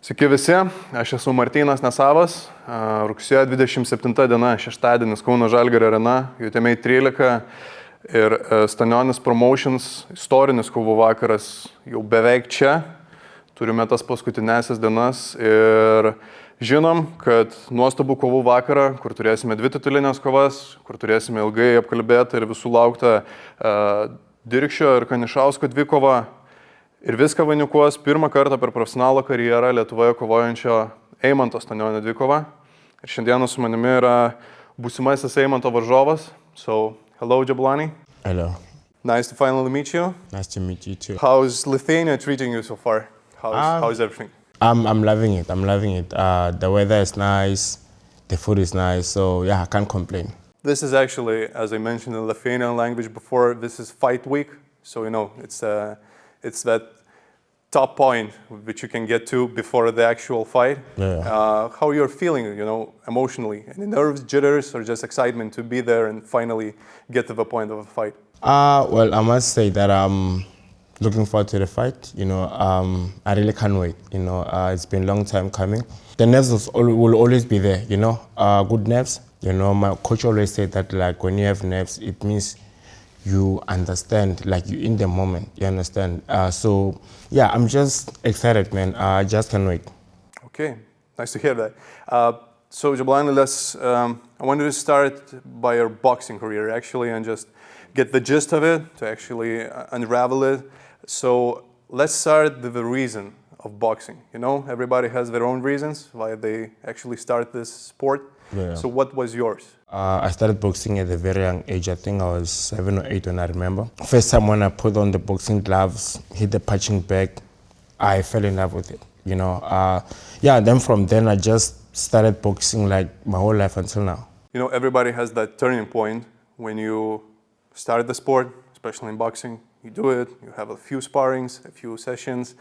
Sveiki visi, aš esu Martynas Nesavas, Rugsėjo 27 diena, šeštadienis Kauno Žalgirio Arena, UTMA.lt ir Stanionis Promotions, istorinis kovų vakaras jau beveik čia, turime tas paskutinėsias dienas ir žinom, kad nuostabų kovų vakarą, kur turėsime 2 titulinės kovas, kur turėsime ilgai apkalbėtą ir visų lauktą Dirkšio ir Kanišausko dvikovą. Ir viską vainikuos pirmą kartą per profesionalo karjerą Lietuvoje kovojančio Eimanto Stanionio dvikova. Ir šiandieną su manimi yra būsimasis Eimanto varžovas. So, hello Jabulani. Hello. Nice to finally meet you. Nice to meet you too. How's Lithuania treating you so far? How's everything? I'm loving it. I'm loving it. The weather is nice. The food is nice. So yeah, I can't complain. This is actually, as I mentioned in Lithuanian language before, this is fight week. So, you know, it's that top point which you can get to before the actual fight. Yeah. How you're feeling, you know, emotionally? Any nerves, jitters, or just excitement to be there and finally get to the point of a fight? Well, I must say that I'm looking forward to the fight. You know, I really can't wait. You know, it's been a long time coming. The nerves will always be there, you know, good nerves. You know, my coach always said that, like, when you have nerves, it means you understand, like, you're in the moment, you understand? So, yeah, I'm just excited, man. I just can't wait. Okay, nice to hear that. So, Jabulani, I wanted to start by your boxing career, actually, and just get the gist of it, to actually unravel it. So, let's start with the reason of boxing. You know, everybody has their own reasons why they actually start this sport. Yeah. So, what was yours? I started boxing at a very young age. I think I was 7 or 8 when I remember. First time when I put on the boxing gloves, hit the punching bag, I fell in love with it, you know. Yeah, then from then I just started boxing like my whole life until now. You know, everybody has that turning point when you start the sport, especially in boxing. You do it, you have a few sparrings, a few sessions.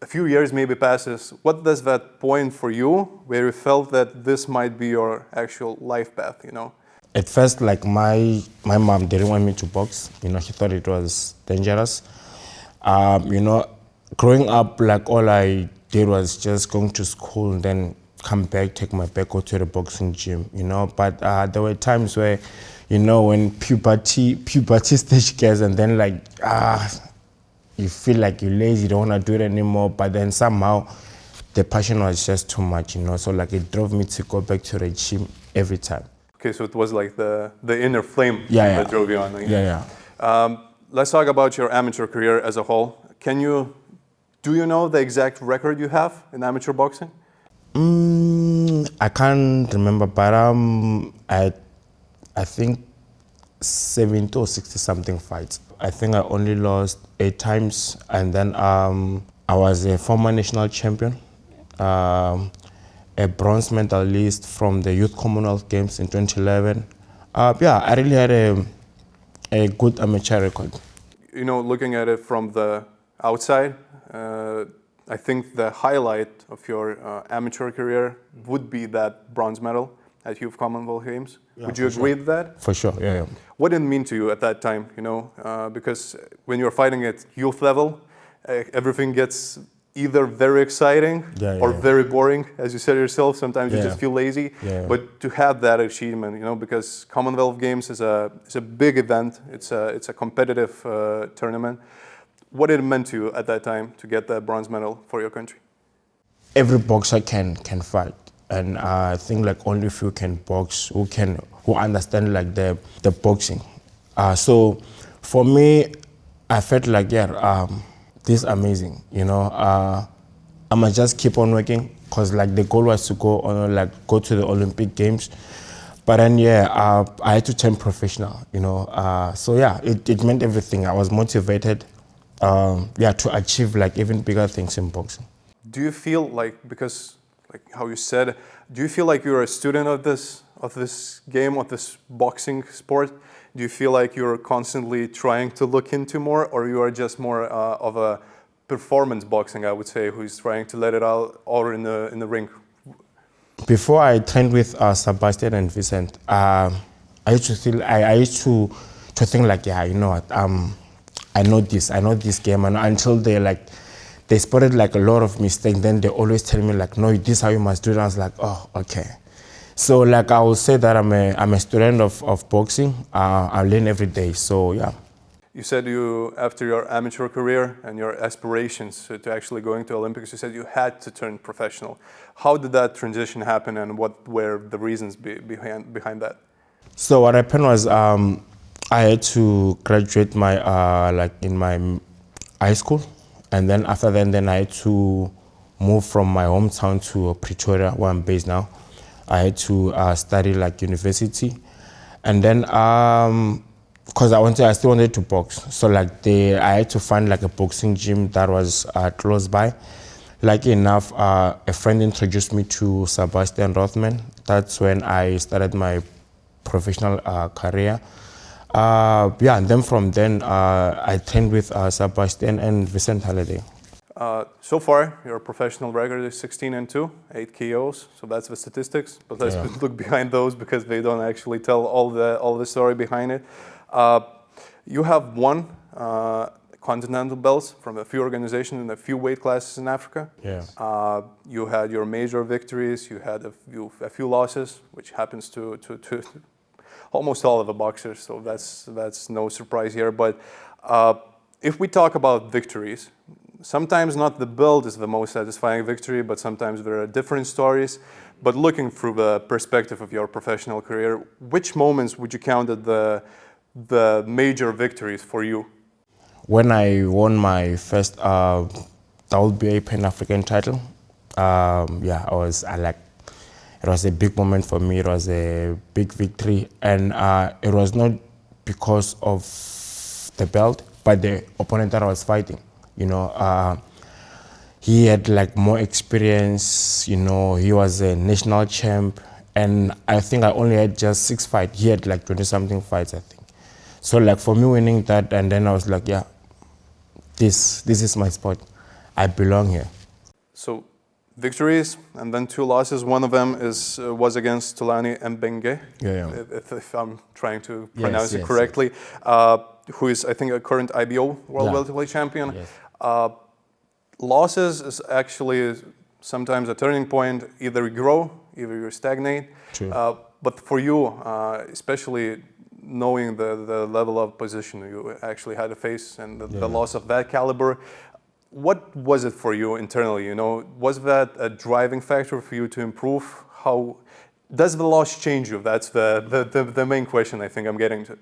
A few years maybe passes. What does that point for you where you felt that this might be your actual life path, you know? At first, like, my mom didn't want me to box. You know, she thought it was dangerous. You know, growing up, like, all I did was just going to school and then come back, take my bag, go to the boxing gym, you know? But there were times where, you know, when puberty stage gets and then, like, you feel like you're lazy, you don't want to do it anymore, but then somehow the passion was just too much, you know, so like it drove me to go back to the gym every time. Okay, so it was like the inner flame that drove you on. Like, yeah. Let's talk about your amateur career as a whole. Do you know the exact record you have in amateur boxing? I can't remember, but I think 70 or 60 something fights. I think I only lost 8 times, and then I was a former national champion, a bronze medalist from the Youth Commonwealth Games in 2011. Yeah, I really had a good amateur record. You know, looking at it from the outside, I think the highlight of your amateur career would be that bronze medal at Youth Commonwealth Games. Yeah, would you agree with that? For sure, yeah. What did it mean to you at that time, you know? Because when you're fighting at youth level, everything gets either very exciting or very boring, as you said yourself. Sometimes you just feel lazy. Yeah. But to have that achievement, you know, because Commonwealth Games is a big event. It's a competitive tournament. What did it mean to you at that time to get that bronze medal for your country? Every boxer can fight. And I think, like, only few can box who understand, like, the boxing. So for me, I felt like, this is amazing, you know. I must just keep on working because, like, the goal was to go to the Olympic Games. But then, I had to turn professional, you know. So yeah, it meant everything. I was motivated, to achieve, like, even bigger things in boxing. Do you feel like, because like how you said, do you feel like you're a student of this game, of this boxing sport? Do you feel like you're constantly trying to look into more, or you are just more of a performance boxing, I would say, who's trying to let it out or in the ring? Before I trained with Sebastian and Vincent, I used to think like, you know what, I know this game, and until they they spotted like a lot of mistakes. Then they always tell me like, no, this is how you must do it. And I was like, oh, okay. So like I would say that I'm a student of boxing. I learn every day. So yeah. You said you, after your amateur career and your aspirations to actually going to Olympics, you said you had to turn professional. How did that transition happen, and what were the reasons behind that? So what happened was I had to graduate my like in my high school, and then after that, then I had to move from my hometown to Pretoria, where I'm based now. I had to study like university, and then because I still wanted to box, so like I had to find like a boxing gym that was close by. Lucky enough, a friend introduced me to Sebastian Rothman. That's when I started my professional career. Yeah, and then from then I trained with Sebastian and Vincent Halliday. So far, your professional record is 16-2, 8 KOs. So that's the statistics. But let's look behind those, because they don't actually tell all the story behind it. You have won continental belts from a few organizations in a few weight classes in Africa. Yeah. You had your major victories. You had a few losses, which happens to almost all of the boxers. So that's no surprise here. But if we talk about victories, sometimes not the belt is the most satisfying victory, but sometimes there are different stories. But looking through the perspective of your professional career, which moments would you count as the major victories for you? When I won my first WBA Pan-African title, yeah, it was a big moment for me. It was a big victory, and it was not because of the belt, but the opponent that I was fighting. You know, he had like more experience. You know, he was a national champ, and I think I only had just 6 fights. He had like 20-something fights, I think. So like for me winning that, and then I was like, yeah, this is my spot. I belong here. So victories and then 2 losses. One of them was against Tulani Mbenge, if I'm trying to pronounce it correctly, who is, I think, a current IBO World Welterweight Champion. Yes. Losses is actually sometimes a turning point. Either you grow, either you stagnate. True. But for you, especially knowing the level of position you actually had to face and the loss of that caliber, what was it for you internally? You know, was that a driving factor for you to improve? How does the loss change you? That's the main question I think I'm getting to.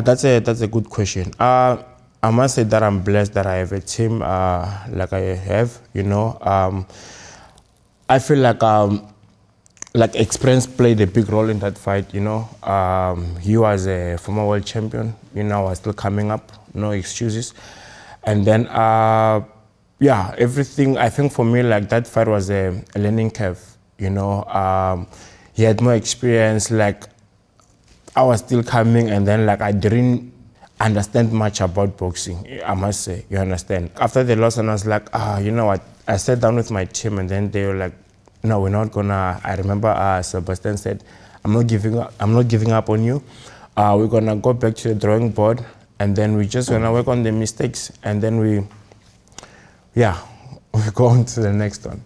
That's a good question. I must say that I'm blessed that I have a team like I have. You know, I feel like experience played a big role in that fight. You know, he was a former world champion. You know, I was still coming up. No excuses. And then yeah, everything, I think for me, like that fight was a learning curve, you know. He had more experience, like I was still coming, and then like I didn't understand much about boxing, I must say, you understand. After the loss, and I was like, you know what, I sat down with my team, and then they were like, no, we're not gonna, I remember Sebastian said, I'm not giving up on you. We're gonna go back to the drawing board, and then we're just gonna work on the mistakes, and then we go on to the next one.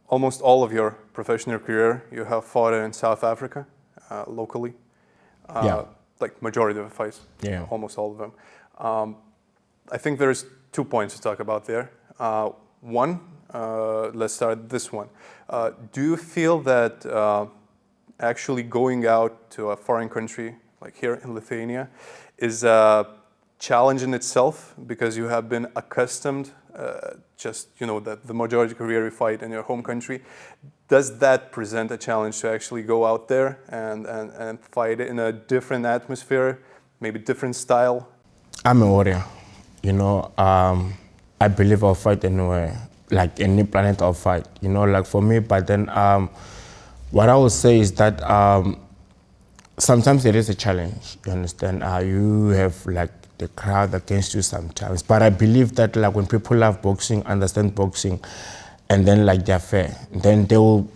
Almost all of your professional career, you have fought in South Africa, locally. Like majority of the fights, almost all of them. I think there's 2 points to talk about there. One, let's start this one. Do you feel that actually going out to a foreign country, like here in Lithuania, is a challenge in itself, because you have been accustomed just, you know, the majority career you fight in your home country? Does that present a challenge to actually go out there and fight in a different atmosphere, maybe different style? I'm a warrior, you know. I believe I'll fight anywhere, like any planet I'll fight, you know, like for me. But then what I would say is that sometimes it is a challenge, you understand. You have like the crowd against you sometimes, but I believe that like when people love boxing, understand boxing, and then like they're fair, then they will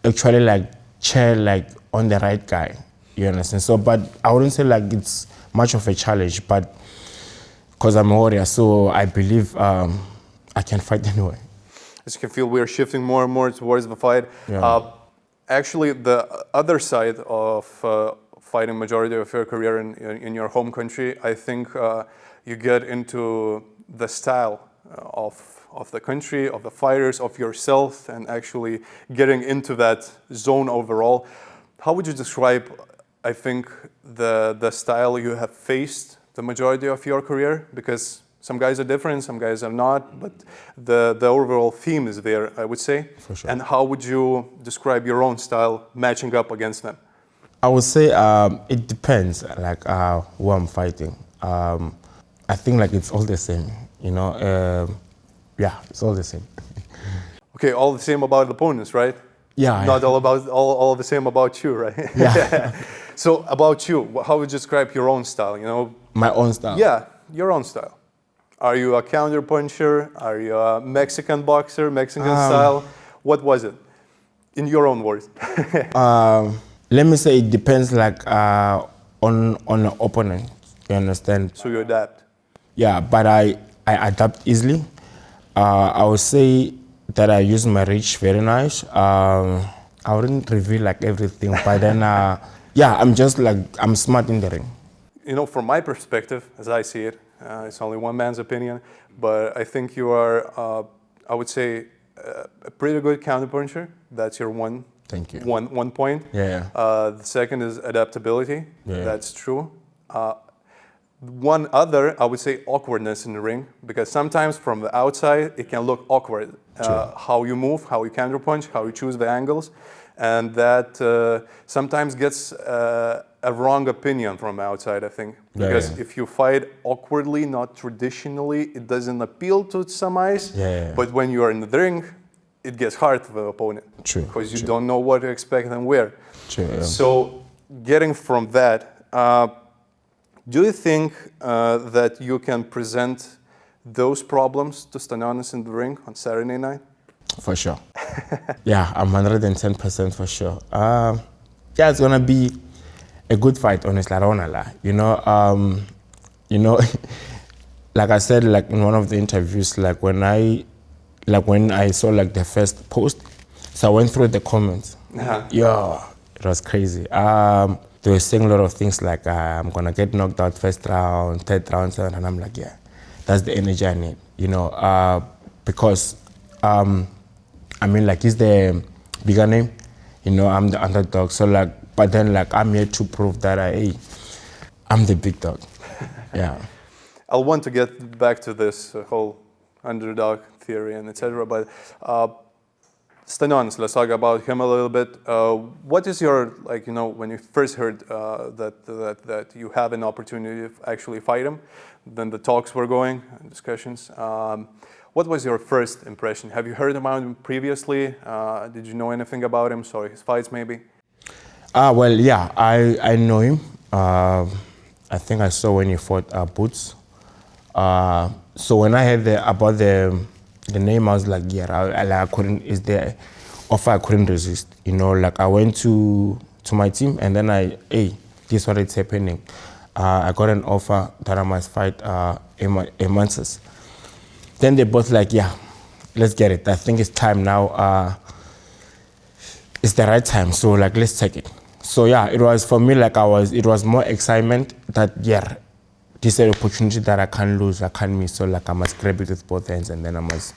actually like cheer like on the right guy, you understand. So, but I wouldn't say like it's much of a challenge, but because I'm a warrior, so I believe I can fight anyway. as you can feel, we're shifting more and more towards the fight. Yeah. Actually, the other side of fighting majority of your career in your home country, I think you get into the style of the country, of the fighters, of yourself, and actually getting into that zone overall. How would you describe, I think, the style you have faced the majority of your career? Because some guys are different, some guys are not, but the overall theme is there, I would say. For sure. And how would you describe your own style matching up against them? I would say it depends, like who I'm fighting. I think like it's all the same, you know. Yeah, it's all the same. Okay, all the same about opponents, right? Yeah. Not all about all the same about you, right? Yeah. So about you, how would you describe your own style? You know. My own style. Yeah, your own style. Are you a counter puncher? Are you a Mexican boxer, Mexican style? What was it, in your own words? Let me say it depends, like on the opponent. You understand? So you adapt. Yeah, but I adapt easily. I would say that I use my reach very nice. I wouldn't reveal like everything, but then yeah, I'm just like, I'm smart in the ring. You know, from my perspective, as I see it, it's only one man's opinion, but I think you are, I would say, a pretty good counterpuncher. That's your one. Thank you. One point. Yeah. The second is adaptability. Yeah. That's true. One other, I would say, awkwardness in the ring, because sometimes from the outside it can look awkward. How you move, how you counterpunch, how you choose the angles, and that sometimes gets a wrong opinion from outside, I think. Because if you fight awkwardly, not traditionally, it doesn't appeal to some eyes. But when you are in the ring, it gets hard for the opponent. True. Because you don't know what to expect and where. True. Yeah. So getting from that, do you think that you can present those problems to Stanionis in the ring on Saturday night? For sure. Yeah, I'm 110% for sure. Yeah, it's gonna be a good fight, honestly. I don't wanna lie. You know, like I said, like in one of the interviews, like when I saw like the first post, so I went through the comments. Yeah, it was crazy. They were saying a lot of things like, I'm gonna get knocked out first round, third round, and I'm like, yeah, that's the energy I need, you know, because, I mean, like, he's the bigger name, you know, I'm the underdog, so like, but then like, I'm here to prove that, hey, I'm the big dog, yeah. I'll want to get back to this whole underdog theory and etc. But Stanionis, let's talk about him a little bit. What is your, like, you know, when you first heard that you have an opportunity to actually fight him, then the talks were going, discussions. What was your first impression? Have you heard about him previously? Did you know anything about him? Sorry, his fights maybe? Well, yeah, I know him. I think I saw when he fought Boots. So when I heard about the name, I was like, yeah, I couldn't, is the offer I couldn't resist. You know, like I went to my team and then hey, this is what it's happening. I got an offer that I must fight Eimantas. Then they both like, yeah, let's get it. I think it's time now. It's the right time, so like, let's take it. So yeah, it was for me, like it was more excitement that, yeah, this is an opportunity that I can't lose, I can't miss, so like I must grab it with both hands and then I must.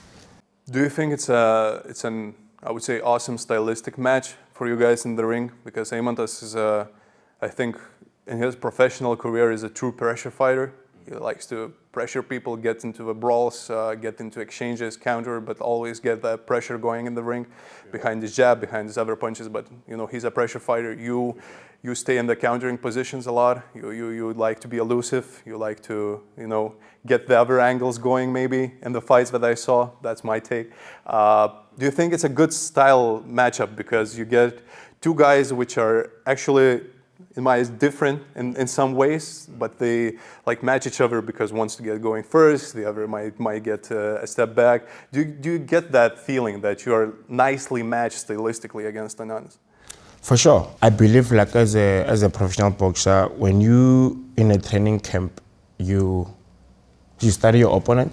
Do you think it's an, I would say, awesome stylistic match for you guys in the ring? Because Eimantas is I think in his professional career is a true pressure fighter. He likes to pressure people, get into the brawls, get into exchanges, counter, but always get that pressure going in the ring, behind his jab, behind his other punches. But you know, he's a pressure fighter. You stay in the countering positions a lot. You like to be elusive. You like to, you know, get the other angles going maybe in the fights that I saw. That's my take. Do you think it's a good style matchup because you get two guys which are actually, in my eyes, different in some ways, but they like match each other because one's to get going first, the other might get a step back. Do you get that feeling that you are nicely matched stylistically against Stanionis? For sure. I believe like as a professional boxer, when you in a training camp, you study your opponent,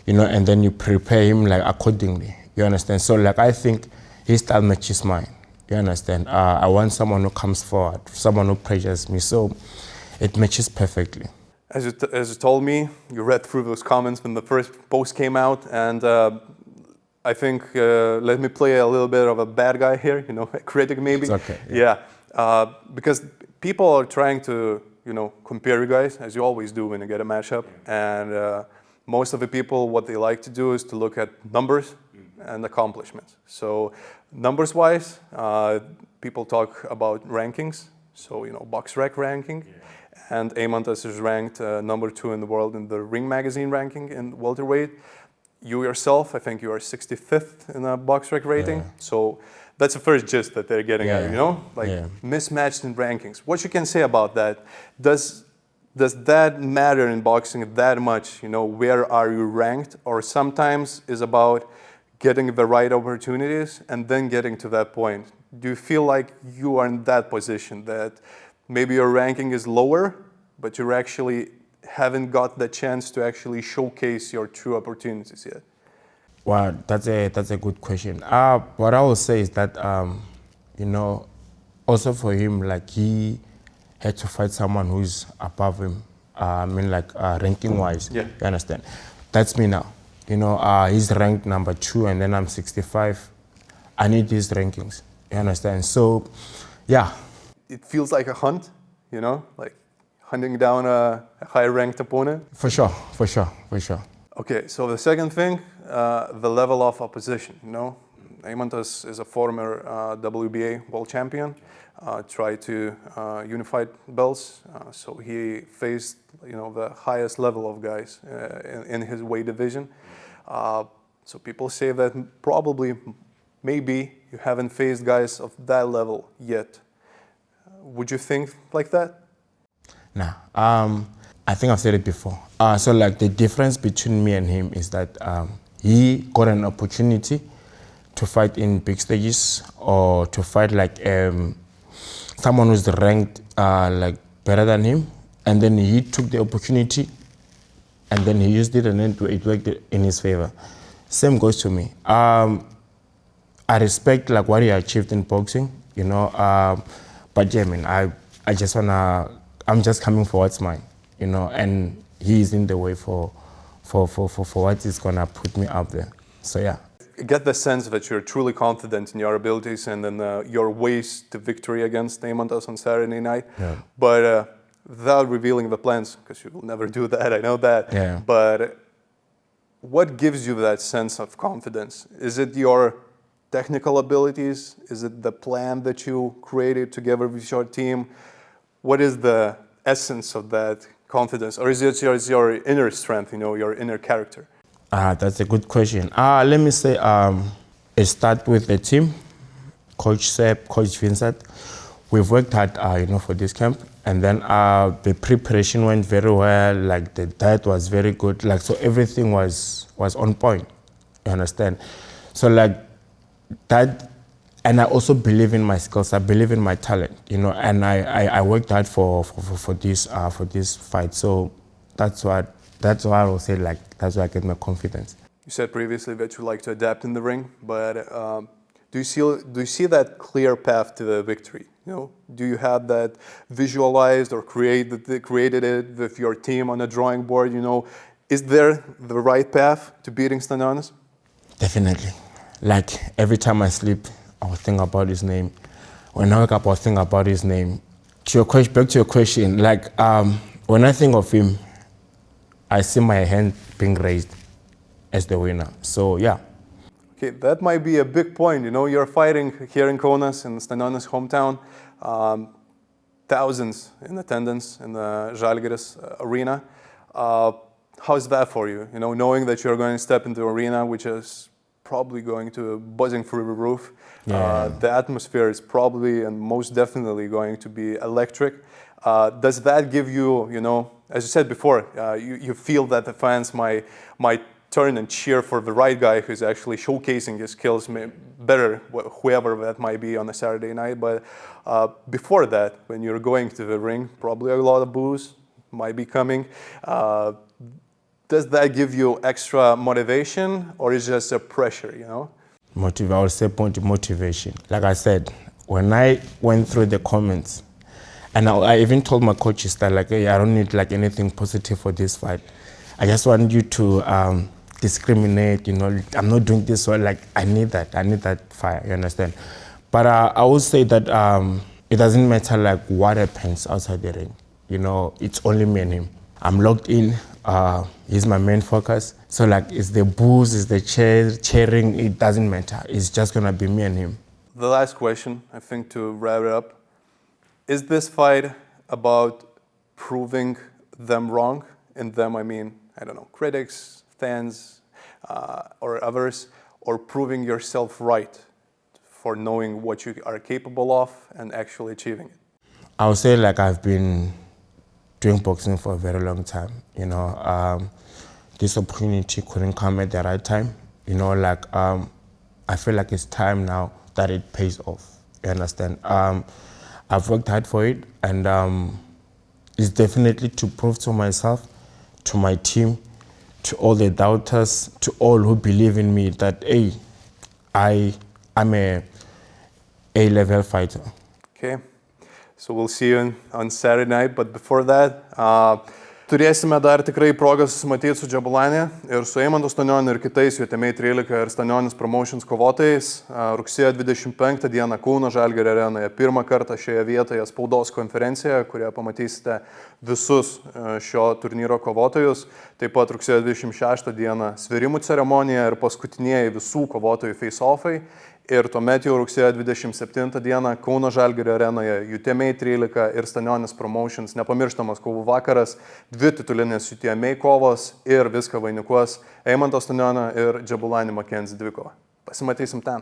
and then you prepare him like accordingly. You understand? So like I think his style matches mine. You understand? I want someone who comes forward, someone who pressures me. So it matches perfectly. As you told me, you read through those comments when the first post came out, and I think let me play a little bit of a bad guy here, a critic maybe. It's okay. Yeah, because people are trying to, compare you guys, as you always do when you get a matchup, and most of the people, what they like to do is to look at numbers and accomplishments. So numbers-wise, people talk about rankings. So, BoxRec ranking. And Eimantas is ranked number 2 in the world in the Ring Magazine ranking in welterweight. You yourself, I think you are 65th in a BoxRec rating. Yeah. So that's the first gist that they're getting at, mismatched in rankings. What you can say about that? Does that matter in boxing that much? Where are you ranked? Or sometimes is about getting the right opportunities and then getting to that point. Do you feel like you are in that position, that maybe your ranking is lower, but you actually haven't got the chance to actually showcase your true opportunities yet? Well, that's a good question. What I will say is that, also for him, like he had to fight someone who's above him. Ranking-wise. Yeah. You understand? That's me now. He's ranked number 2, and then I'm 65. I need these rankings. You understand? So, yeah. It feels like a hunt, like hunting down a high-ranked opponent. For sure. Okay, so the second thing, the level of opposition. Eimantas is a former WBA world champion, tried to unify belts, so he faced the highest level of guys in his weight division. So people say that maybe you haven't faced guys of that level yet. Would you think like that? Nah, I think I've said it before. So like the difference between me and him is that he got an opportunity to fight in big stages or to fight like someone who's ranked like better than him, and then he took the opportunity and then he used it and then it worked in his favor. Same goes to me. I respect like what he achieved in boxing, but yeah, I'm just coming for what's mine, and he's in the way for what is gonna put me up there. So yeah. I get the sense that you're truly confident in your abilities and in your ways to victory against Eimantas on Saturday night. Yeah. But without revealing the plans, because you will never do that, I know that. Yeah. But what gives you that sense of confidence? Is it your technical abilities? Is it the plan that you created together with your team? What is the essence of that confidence? Or is it your inner strength, your inner character? That's a good question. Let me say, it starts with the team, Coach Seb, Coach Vincent. We've worked hard, for this camp, and then the preparation went very well. Like the diet was very good. Like so, everything was on point. You understand? So like that, and I also believe in my skills. I believe in my talent. And I worked hard for this fight. So that's why I will say like that's why I get my confidence. You said previously that you like to adapt in the ring, but do you see that clear path to the victory? Do you have that visualized or created it with your team on a drawing board? Is there the right path to beating Stanionis? Definitely. Like every time I sleep, I will think about his name. When I wake up, I'll think about his name. Back to your question, like when I think of him, I see my hand being raised as the winner. So yeah. Okay, that might be a big point. You're fighting here in Kaunas, in Stanionis' hometown. Thousands in attendance in the Žalgiris Arena. How's that for you? Knowing that you're going to step into the arena, which is probably going to buzzing through the roof. Yeah. The atmosphere is probably and most definitely going to be electric. Does that give you, as you said before, you feel that the fans might turn and cheer for the right guy who's actually showcasing his skills better, whoever that might be on a Saturday night. But before that, when you're going to the ring, probably a lot of boos might be coming. Does that give you extra motivation or is it just a pressure, you know? I would say point of motivation. Like I said, when I went through the comments, and I even told my coaches that like, hey, I don't need like anything positive for this fight. I just want you to discriminate, you know, I'm not doing this, so like I need that fire, you understand? But I would say that it doesn't matter like what happens outside the ring, you know, it's only me and him. I'm locked in, he's my main focus. So like it's the boos, it's the cheering, it doesn't matter. It's just gonna be me and him. The last question, I think to wrap it up, is this fight about proving them wrong? And them, I mean, I don't know, critics, fans, or others, or proving yourself right for knowing what you are capable of and actually achieving it? I would say like I've been doing boxing for a very long time, you know. This opportunity couldn't come at the right time, you know, like I feel like it's time now that it pays off, you understand? I've worked hard for it, and it's definitely to prove to myself, to my team, to all the doubters, to all who believe in me that, hey, I'm a A-level fighter. Okay, so we'll see you on Saturday night, but before that, turėsime dar tikrai progą susimatyti su Jabulani ir su Eimantu Stanioniu ir kitais UTMA.lt ir Stanionis Promotions kovotojais. Rugsėjo 25 dieną Kauno Žalgirio arenoje pirmą kartą šioje vietoje spaudos konferencijoje, kurioje pamatysite visus šio turnyro kovotojus. Taip pat rugsėjo 26 dieną sverimų ceremonija ir paskutinieji visų kovotojų face-offai. Ir tuomet jau rugsėjo 27 dieną Kauno Žalgirio arenoje UTMA.lt ir Stanionis Promotions nepamirštamas kovų vakaras, 2 titulinės UTMA kovos ir viską vainikuos Eimanto Stanionio ir Jabulani Makhense dvikova. Pasimatysim ten.